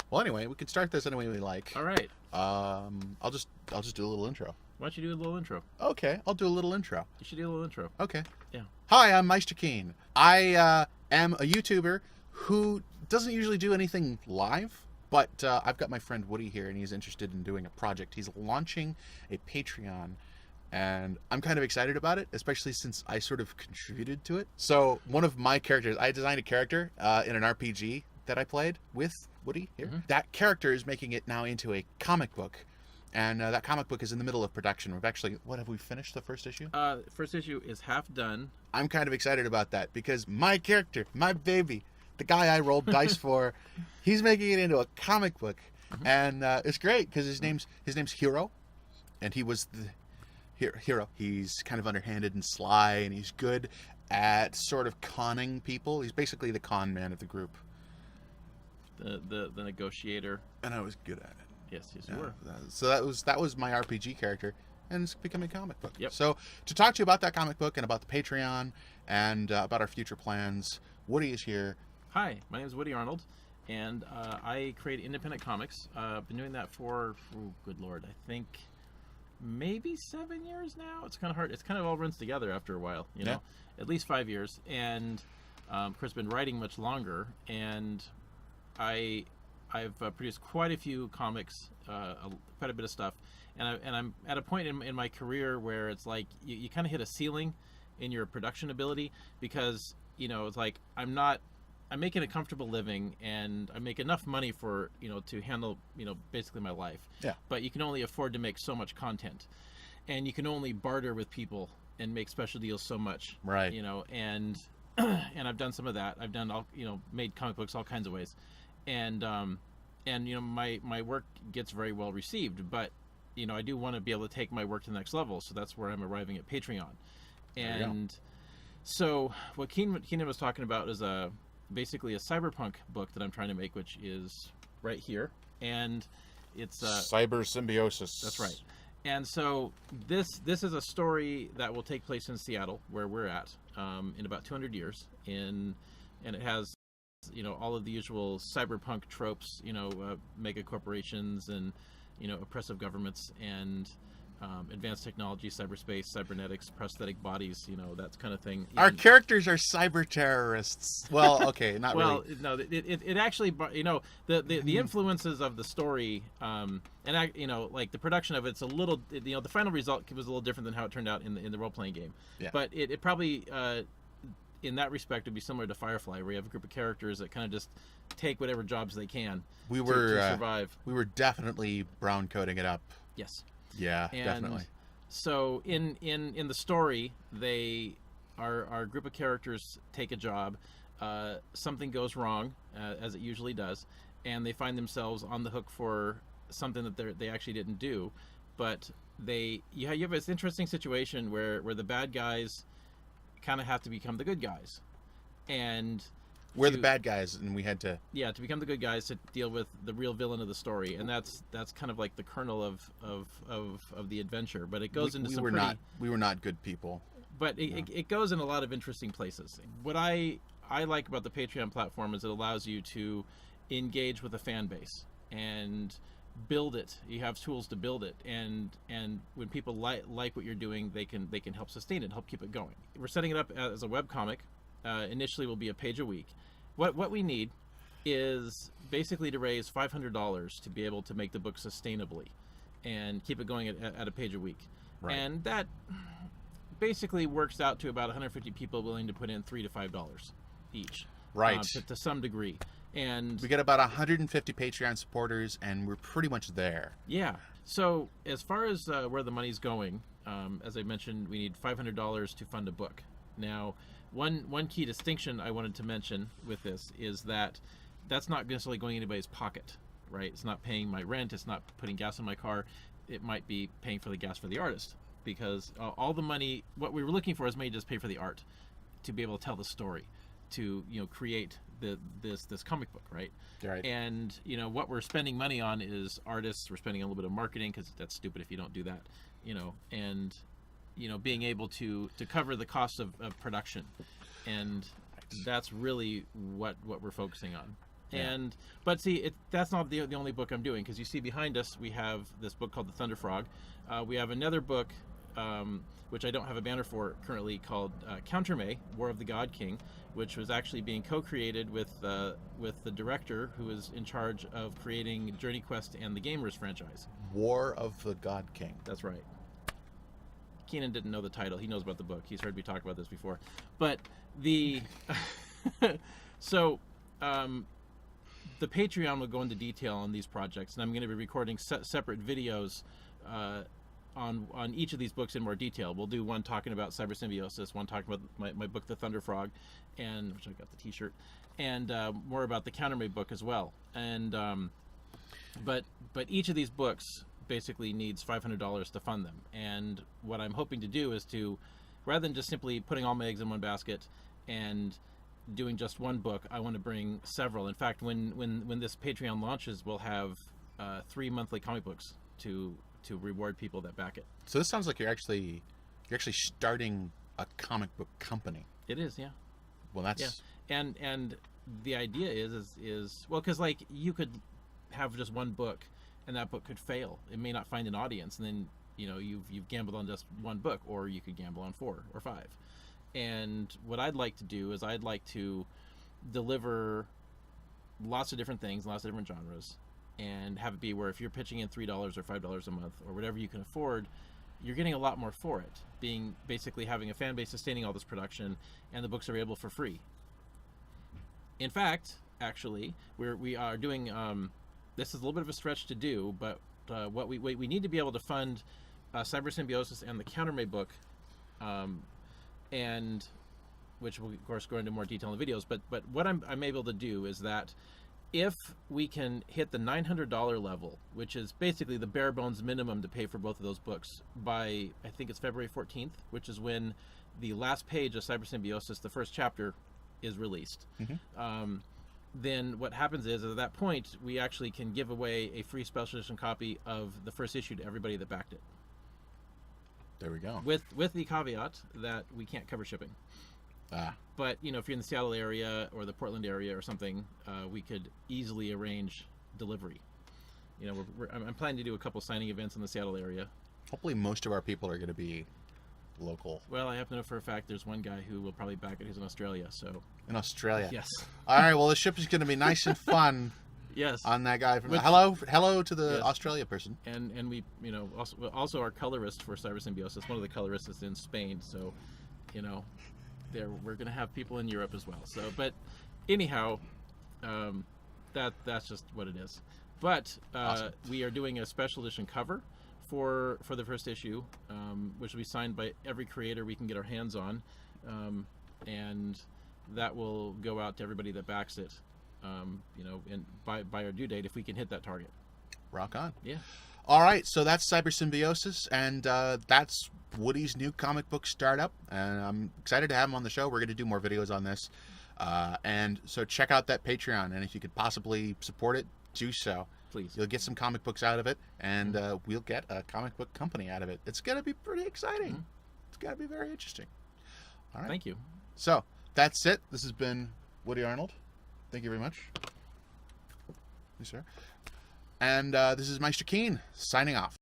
Well, anyway, we can start this any way we like. All right. I'll just do a little intro. Why don't you do a little intro? Okay, I'll do a little intro. You should do a little intro. Okay. Yeah. Hi, I'm Meister Keen. I am a YouTuber who doesn't usually do anything live, but I've got my friend Woody here, and he's interested in doing a project. He's launching a Patreon, and I'm kind of excited about it, especially since I sort of contributed to it. So one of my characters, I designed a character in an RPG that I played with Woody here. Mm-hmm. That character is making it now into a comic book. And that comic book is in the middle of production. We've actually, have we finished the first issue? First issue is half done. I'm kind of excited about that because my character, my baby, the guy I rolled dice for, he's making it into a comic book. Mm-hmm. And it's great because his name's Hero, and he was the hero. He's kind of underhanded and sly, and he's good at sort of conning people. He's basically the con man of the group. The negotiator. And I was good at it. Yes, you were. So that was my RPG character, and it's becoming a comic book. Yep. So to talk to you about that comic book and about the Patreon and about our future plans, Woody is here. Hi, my name is Woody Arnold, and I create independent comics. I've been doing that for, good Lord, I think maybe 7 years now. It's kind of hard. It's kind of all runs together after a while, you know. At least 5 years, and of course, been writing much longer, and I've produced quite a few comics, quite a bit of stuff, and I'm at a point in my career where it's like you kind of hit a ceiling in your production ability because, you know, it's like I'm making a comfortable living and I make enough money for, you know, to handle, you know, basically my life. Yeah. But you can only afford to make so much content, and you can only barter with people and make special deals so much. Right. You know, and I've done some of that. I've done made comic books all kinds of ways. And you know, my work gets very well received, but you know, I do want to be able to take my work to the next level, so that's where I'm arriving at Patreon. And so what Keenan was talking about is basically a cyberpunk book that I'm trying to make, which is right here, and it's Cyber Symbiosis. That's right. And so this is a story that will take place in Seattle, where we're at, in about 200 years, and it has, you know, all of the usual cyberpunk tropes, you know, mega corporations and, you know, oppressive governments and advanced technology, cyberspace, cybernetics, prosthetic bodies, you know, that kind of thing. Our characters are cyber terrorists. Well, okay, not well, really. Well, no, it actually, you know, the influences of the story, and you know, like the production of it's a little, you know, the final result was a little different than how it turned out in the role playing game. Yeah. But it probably. In that respect, it'd be similar to Firefly, where you have a group of characters that kind of just take whatever jobs they can to survive. We were definitely brown coating it up. Yes. Yeah, and definitely. So in the story, our group of characters take a job. Something goes wrong, as it usually does, and they find themselves on the hook for something that they actually didn't do. But you have this interesting situation where the bad guys kind of have to become the good guys, and we're the bad guys, and we had to to become the good guys to deal with the real villain of the story, and that's kind of like the kernel of the adventure. But it goes into we were not good people, but it goes in a lot of interesting places. What I like about the Patreon platform is it allows you to engage with a fan base and build it. You have tools to build it, and when people like what you're doing, they can help sustain it, help keep it going. We're setting it up as a web comic. Initially will be a page a week. What we need is basically to raise $500 to be able to make the book sustainably and keep it going at a page a week. Right. And that basically works out to about 150 people willing to put in $3 to $5 each. Right. To some degree. And we get about 150 Patreon supporters, and we're pretty much there. Yeah. So as far as where the money's going, as I mentioned, we need $500 to fund a book. Now, one key distinction I wanted to mention with this is that that's not necessarily going in anybody's pocket, right? It's not paying my rent. It's not putting gas in my car. It might be paying for the gas for the artist, because all the money, what we were looking for is money to just pay for the art, to be able to tell the story, to, you know, create this comic book, right? Right. And, you know, what we're spending money on is artists. We're spending a little bit of marketing, because that's stupid if you don't do that, you know, and, you know, being able to cover the cost of production. And that's really what we're focusing on. Yeah. But see, that's not the only book I'm doing, because you see behind us we have this book called the Thunderfrog. We have another book, which I don't have a banner for currently, called Countermay, War of the God King, which was actually being co-created with the director who is in charge of creating Journey Quest and the Gamers franchise. War of the God King. That's right. Keenan didn't know the title. He knows about the book. He's heard me talk about this before. But the so the Patreon will go into detail on these projects, and I'm going to be recording separate videos on each of these books in more detail. We'll do one talking about cyber symbiosis, one talking about my book, The Thunderfrog, and which I got the T-shirt, and more about the Countermay book as well. And but each of these books basically needs $500 to fund them. And what I'm hoping to do is to, rather than just simply putting all my eggs in one basket and doing just one book, I want to bring several. In fact, when this Patreon launches, we'll have 3 monthly comic books to reward people that back it. So this sounds like you're actually starting a comic book company. It is, yeah. Well, that's yeah. And the idea is well, because like you could have just one book, and that book could fail. It may not find an audience, and then you've gambled on just one book, or you could gamble on 4 or 5. And what I'd like to do is I'd like to deliver lots of different things, lots of different genres, and have it be where if you're pitching in $3 or $5 a month or whatever you can afford, you're getting a lot more for it. Being basically having a fan base sustaining all this production, and the books are available for free. In fact, actually, we are doing. This is a little bit of a stretch to do, but what we need to be able to fund Cyber Symbiosis and the Countermay book, and which will of course go into more detail in the videos. But what I'm able to do is that if we can hit the $900 level, which is basically the bare bones minimum to pay for both of those books, by I think it's February 14th, which is when the last page of Cyber Symbiosis, the first chapter, is released. Mm-hmm. Then what happens is at that point we actually can give away a free special edition copy of the first issue to everybody that backed it. There we go. With the caveat that we can't cover shipping. But if you're in the Seattle area or the Portland area or something, we could easily arrange delivery. I'm planning to do a couple signing events in the Seattle area. Hopefully most of our people are going to be local. Well, I happen to know for a fact there's one guy who will probably back it who's in Australia. So in Australia. Yes. All right. Well, the ship is going to be nice and fun. Yes. On that guy from hello to the yes. Australia person. And we also our colorist for Cyber Symbiosis. One of the colorists is in Spain, so we're going to have people in Europe as well. So, but anyhow, that's just what it is. But Awesome. we are doing a special edition cover for the first issue, which will be signed by every creator we can get our hands on, and that will go out to everybody that backs it, and by our due date if we can hit that target. Rock on. Yeah. All right, so that's Cyber Symbiosis, and that's Woody's new comic book startup, and I'm excited to have him on the show. We're going to do more videos on this, and so check out that Patreon, and if you could possibly support it, do so. Please. You'll get some comic books out of it, and we'll get a comic book company out of it. It's going to be pretty exciting. Mm-hmm. It's going to be very interesting. All right. Thank you. So that's it. This has been Woody Arnold. Thank you very much. Yes, sir. And this is Meister Keen signing off.